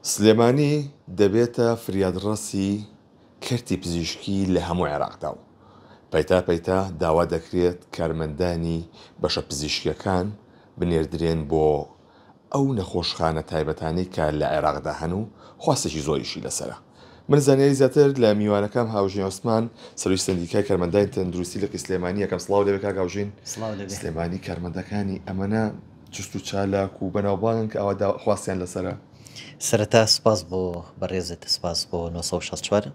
سلێمانی دەبێتە فریادڕەسی کەرتی پزیشکی لە هەموو عێراقدا و پەیتا داوا دەکرێت کارمەندانی بەشە پزیشکیەکان بنێردرێن بۆ ئەو نەخۆشخانە تایبەتانی کە لە عێراقدا هەن و خواستێکی زۆریشی لەسرە. من زانیاری زیاتر لە میوانەکەم هاوژین عوسمان سەرۆی سەندیکای کارمەندانی تەندروستی لە سلێمانی یەکەم سڵاو لەبێ کاک هاوژین. سلێمانی کارمەندەکانی ئەمەنە جست و چالاک و بەناوبانن کە ئەوە خواستیان لەسرە. سەرەتا سپاس بۆ بەڕێزت سپاس بۆ 1964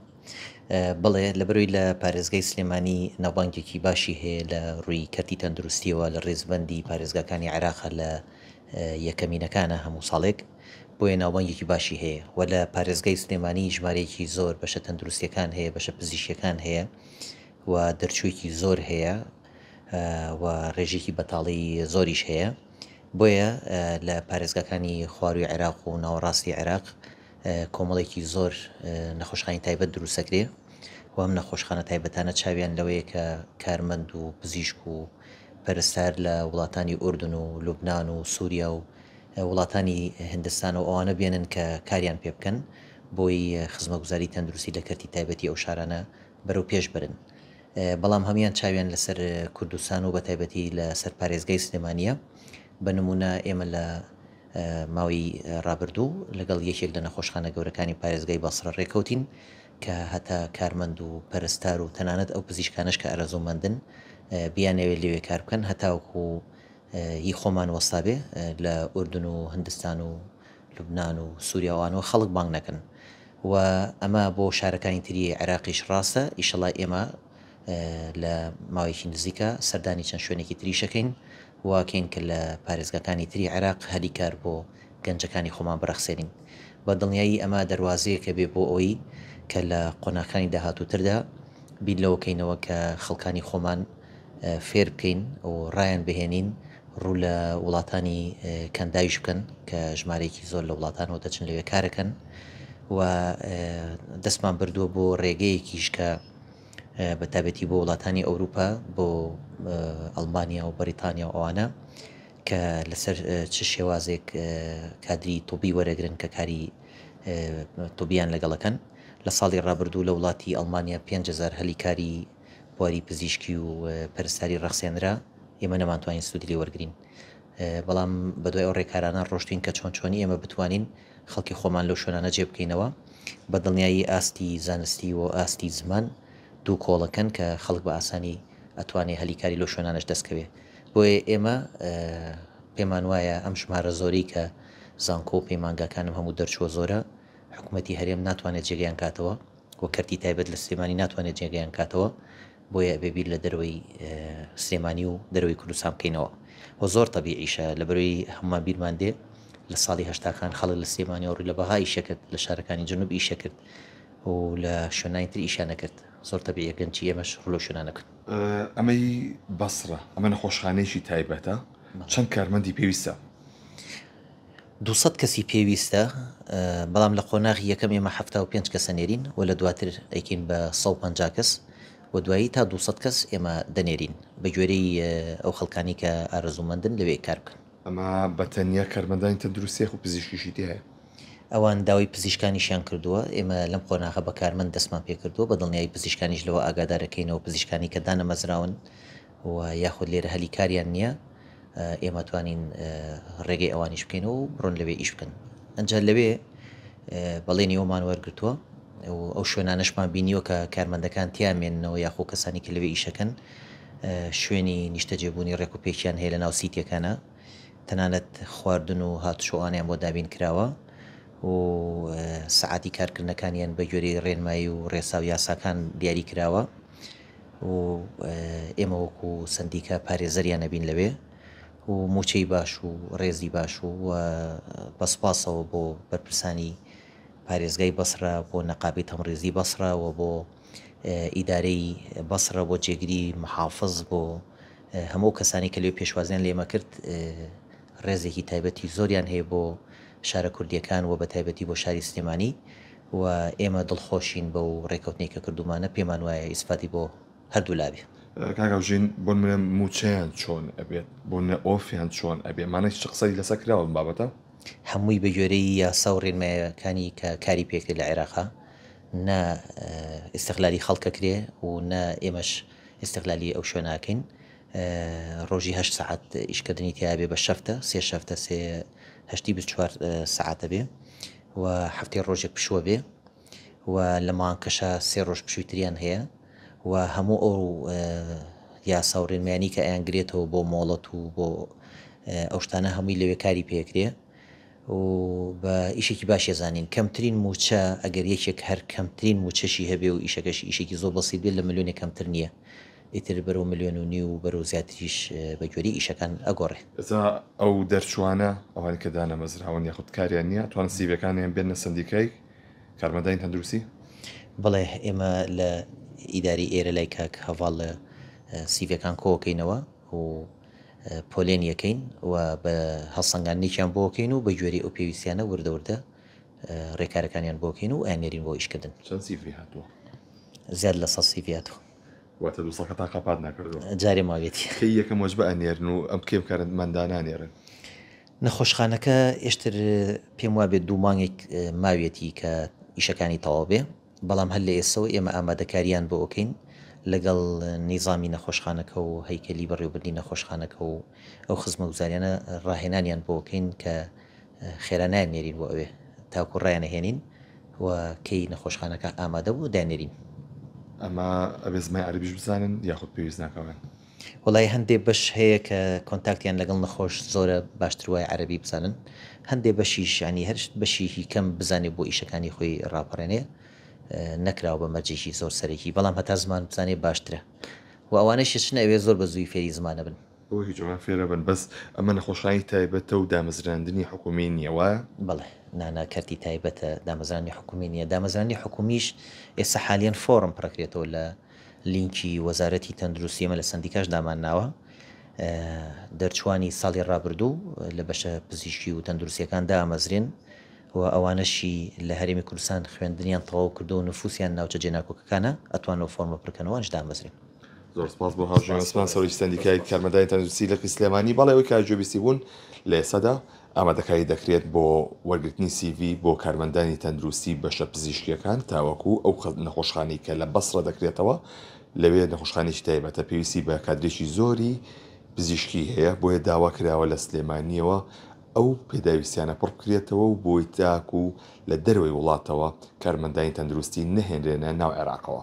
بڵێ لەبەروی لە پارێزگای سلێمانی ناوبانگێکی باشی هەیە لە ڕووی کەرتی تەندروستیەوە لە ڕێزبەندی پارێزگاکانی عێراقە لە یەکەمینەکانە هەموو ساڵێک بۆیە ناوبانگێکی باشی هەیە و لە پارێزگای سلێمانی ژمارەیەکی زۆر بەشە تەندروستیەکان هەیە بەشە پزیشکیەکان هەیە و دەرچوویەکی زۆر هەیە و ڕێژێکی بەتاڵی زۆریش هەیە. بۆیە لە پارێزگاکانی خواروی عێراق و ناوەڕاستی عێراق کۆمەڵێکی زۆر نەخۆشخانەی تایبەت دروستەکرێ و ئەم نەخۆشخانە تایبەتانە چاویان لەوەیە کە کارمەند و پزیشک و پەرستار لە وڵاتانی ئوردن و لوبناان و سووریا و وڵاتانی هندستان و ئەوانە بێنن کە کاریان پێ بکەن بۆی خزمەتگوزاری تەندروستی لە کەرتی تایبەتی ئەو شارانە بەرەو پێش برن. بەڵام هەمیان چاویان لەسەر کوردستان و بە تایبەتی لە سەر پارێزگای سلێمانیە. بە نمونە ئێمە لە ماوەی ڕابردوو لەگەڵ یەکێک لە نەخۆشخانە گەورەکانی پارێزگای بەسڕە ڕێکەوتین کە هەتا کارمەند و پەرستار و تەنانەت ئەو پزیشکانش کە ئەرەزوومەندن بیانەوێت لێوێ کار بکەن هەتاوەکو هی خۆمان وەستابێ لە ئوردن و هندستان و لوبناان و سووریاوانەوە خەڵک بانگ نەکەن و ئەمە بۆ شارەکانی تری عێراقیش ڕاستە ئیشەڵای ئێمە لە ماوەیەکی نزیکە سەردانی چەند شوێنێکی تریشەکەین واکەین کە لە پارێزگاکانی تری عێراق هەلیکار بۆ گەنجەکانی خۆمان بەرەخسێنین بە دڵنیایی ئەمە دەواازەیە کە بێ بۆ ئەوەی کە لە قۆناکانی داهاتووتردا بیر لەوەکەینەوە کە خەڵکانی خۆمان فێر بکەین و ڕایان بهێنین ڕوو لە وڵاتانی کەنداویش بکەن کە ژمارەیەکی زۆر لە وڵاتانەوە دەچن لەوێ کارەکەن و دەستمان بردووە بۆ ڕێگەیەکیش کە بە تابەتی بۆ وڵاتانی ئەوروپا بۆ ئەڵمانیا و بەریتانیا و ئەوانە کە لەسەر چ شێوازێک کادری تۆبی وەرەگرن کە کاری تۆبیان لەگەڵەکەن. لە ساڵی ڕابردوو لە وڵاتی ئەڵمانیا 5,000 هەلیکاری بواری پزیشکی و پەرستاری ڕەخسێنرا ئێمە نەمانتوانین سوودی لێ وەرگین بەڵام بەدوای ئەو ڕێکارانە ڕۆشتین کە چۆنی ئێمە بتوانین خەڵکی خۆمان لەو شوێنانە جێ بکەینەوە بە دڵنیایی ئاستی زانستی و ئاستی زمان دوو کۆڵەکەن کە خەڵک بە ئاسانی ئەتوانێت هەلیکاری لەو شوێنانش دەستکەوێ. بۆیە ئێمە پێمان وایە ئەم ژمارە زۆری کە زانکۆ و پەیمانگاکانم هەموو دەرچووە زۆرە حکوومەتی هەرێم ناتوانێت جێگەیان کاتەوە و کەرتی تایبەت لە سلێمانی ناتوانێت جێگەیان کاتەوە بۆیە بێبیر لە دەروەی سلێمانی و دەروی کوردستان بکەینەوە و زۆر تەبیعیشە لە بەروی هەمومان بیرمان دێ لە ساڵی هەشتاکان خەڵک لە سلێمانی و ڕووی لە بەهای ئیشەکرد لە شارەکانی جنوب ئیشەکرد و لە شوێنانی تر ئیشانەکرد زۆر تەبیعیە گەنجی ئێمەش ڕوو لە شوێنانەکەن. ئەمەی بەسڕە ئەمە نەخۆشخانەیەکی تایبەتە چەند کارمەندی پێویستە؟ 200 کەسی پێویستە بەڵام لە قۆناغی یەکەم ئێمە 75 کەسە نێرین و لە دواتر ئەیکین بە 150 کەس و دوایی تا 200 کەس ئێمە دەنێرین بە گوێرەی ئەو خەڵکانی کە ئارەزوومەندن لەوێ کار بکەن. ئەمە بەتەنیا کارمەندانی تەندروستی و پزیشکیشی هەیە؟ ئەوان داوای پزیشکانیشیان کردووە ئێمە لەم قۆناغە بە کارمەند دەستمان پێ کردووە بە دڵنیایی پزیشکانیش لەوە ئاگادارەکەینەوە پزیشکانی کە دانەمەزراون و یاخود لێرە هەلیکاریان نییە ئێمە توانین ڕێگەی ئەوانیش بکەین و بڕۆن لەوێ ئیش بکەن. ئەنجا لەوێ بەڵێنی ئەومان وەرگرتووە ئەو شوێنانشمان بینیوە کە کارمەندەکان تیامێننەوە یاخۆ کەسانی کە لەوێ ئیشەکەن شوێنی نیشتەجێبوونی ڕێکوپێکیان هەیە لە ناو سیتەکانە تەنانەت خواردن و هاتوشەوانیان بۆ دابین کراوە و سەعاتی کارکردنەکانیان بە گوێرەی ڕێنمایی و ڕێسا و یاساکان دیاری کراوە و ئێمە وەکو سندیکە پارێزەریان نەبین لەوێ و موچەی باش و ڕێزی باش و بەسپاسەوە بۆ بەرپرسانی پارێزگای بەسرە بۆ نەقابی تەمڕێزی بەسرەوە بۆ ئیدارەی بەسرە بۆ جێگیری محافظ بۆ هەموو کەسانی کە لێ پێشوازیان لێمە کرد ڕێزێکی تایبەتی زۆریان هەیە بۆ شارە کوردیەکان و بە تایبەتی بۆ شاری سلێمانی و ئێمە دڵخۆشین بە و ڕێکەوتنی کە کردومانە پێمان وایە ئیسفادی بۆ هەردوو لابێ. کاکاوژین بۆن منە موچەیان چۆن ئەبێت بۆ نە ئۆفیان چۆن ئەبێ مانەی چ قسەی لەسەر کراوە بابەتە؟ هەمووی بە گوێرەی یاسا و ڕێنمایەکانی کە کاری پێکرێت لە عێراقا نا ئستیقلالی خەڵکە کرێ و نا ئێمەش ئستیقلالی ئەو شوێناکەین ڕۆژی 8 سعات ئیشکردنی تیابێ بە شەفتە سێ شەفتە سێ هەشتی 24 سعاتە بێ و هەفتەی ڕۆژێک پشووە بێ و لە مانکەشە سێ ڕۆژ پشوویتریان هەیە و هەموو ئەو یاسا و ڕێنمایانی کە ئەیانگرێتەوە بۆ مۆڵەت و بۆ ئەو شتانە هەمووی لەوێ کاری پێکرێ و بە ئیشێکی باش ێزانین کەمترین موچە ئەگەر یەکێک هەر کەمترین موچەشی هەبێ و ئیشەکەش ئیشێکی زۆر بەسیط بێت لە ملیۆنێک کەمتر نییە ئیتر بەرەو 1.5 ملیۆن و بەرەو زیاتریش بە گوێری ئیشەکان ئەگۆڕێ ئەو دەرچوانە ئەوانی کە دانەمەزراون یاخود کاریان نییە توانن سیڤەکانیان بێنە سندیکای کارمەندانی تەندروستی بڵێ ئێمە لە ئیداری ئێرە لای کاک هەواڵ لە سیڤەکان کۆکەینەوە و پۆلێن یەکەین و بە هەڵسەنگاندنێکیان بۆکەین و بە گوێری ئەو پێویستیانە وردەوردە ڕێکارەکانیان بۆکەین و ئەنێرین بۆ ئیشکردن چەند سیڤی هاتووە زیاد لە 100 سیڤاتەوە واتە دووسەکە تا قاپات ناکردەوە جارێ ماوێتی کەی یەکەم وەج بە ئەنێرن و ئەم کێ بکارمەندانانێرن نەخۆشخانەکە ئێشتر پێم وابێت 2 مانگێک ماوێتی کە ئیشەکانی تەواو بێ بەڵام هەر لە ئێسەوە ئێمە ئامادەکاریان بۆ ئۆکەین لەگەڵ نیزامی نەخۆشخانەکە و هەیکەلی بەڕێوەبردنی نەخۆشخانەکە و ئەو خزمە گوزاریانە ڕاهێنانیان بۆ ئۆکەین کە خێرانیان نێرین بۆ ئەوێ تاکو ڕایانەهێنین و کەی نەخۆشخانەکە ئامادە بوو دانێرین ئەمە ئەبێ زمای عەربیش بزانن یاخود پێویست ناکەوێن وڵای هەندێک بەش هەیە کە کۆنتاکتیان لەگەڵ نەخۆش زۆرە باشتر وای عەربی بزانن هەندێک بەشیش ینی هەر بەشی کەم بزانێت بۆ ئیشەکانی خۆی ڕاپەڕێنێ نەکراوە بە مەرجێکی زۆر سەرەکی بەڵام هەتا زمان بزانێ باشترە و ئەوانەشش نەوێ زۆر بە زووی فێری زمانە بن بۆ هیچ جوان فێرە بن بەس ئەمە نەخۆشایی تایبەتە و دامەزراندنی حکومی نییەوە بڵێ نانا کەرتی تایبەتە دامەزرانی حکومی نیە دامەزرانی حکومیش ئێستا حالیان فۆرم پڕکرێتەوە لە لینکی وەزارەتی تەندروستیمە لە سندیکاش دامان ناوە دەرچوانی ساڵی ڕابردوو لە بەشە پزیشکی و تەندروستیەکان دامەزرێن و ئەوانەشی لە هەرێمی کوردستان خوێندنیان تەواو کردو و نفوسیان ناوچە جێناکۆکەکانە ئەتوانەوە فۆرمە پڕکەنەوەش دامەزرێن زۆر سپاس بۆ هاوژێنسمان سەرۆکی سەندیکای کارمەندانی تەندروستی لە سلێمانی بەڵێ ئەوەی کارگوێبیستی بوون لە ئێسادا ئامادەکاری دەکرێت بۆ وەرگرتنی CV بۆ کارمەندانی تەندروستی بەشە پزیشکیەکان تاوەکو ئەو نەخۆشخانەی کە لە بەسڕە دەکرێتەوە لەوێ نەخۆشخانێکی تایبەتە پێویستی بە کادرێکی زۆری پزیشکی هەیە بۆیە داوا کراوە لە سلێمانیەوە ئەو پێداویستیانە پڕ بکرێتەوە و بۆی تاک و لە دەروی وڵاتەوە کارمەندانی تەندروستی نەهێنرێنە ناو عێراقەوە.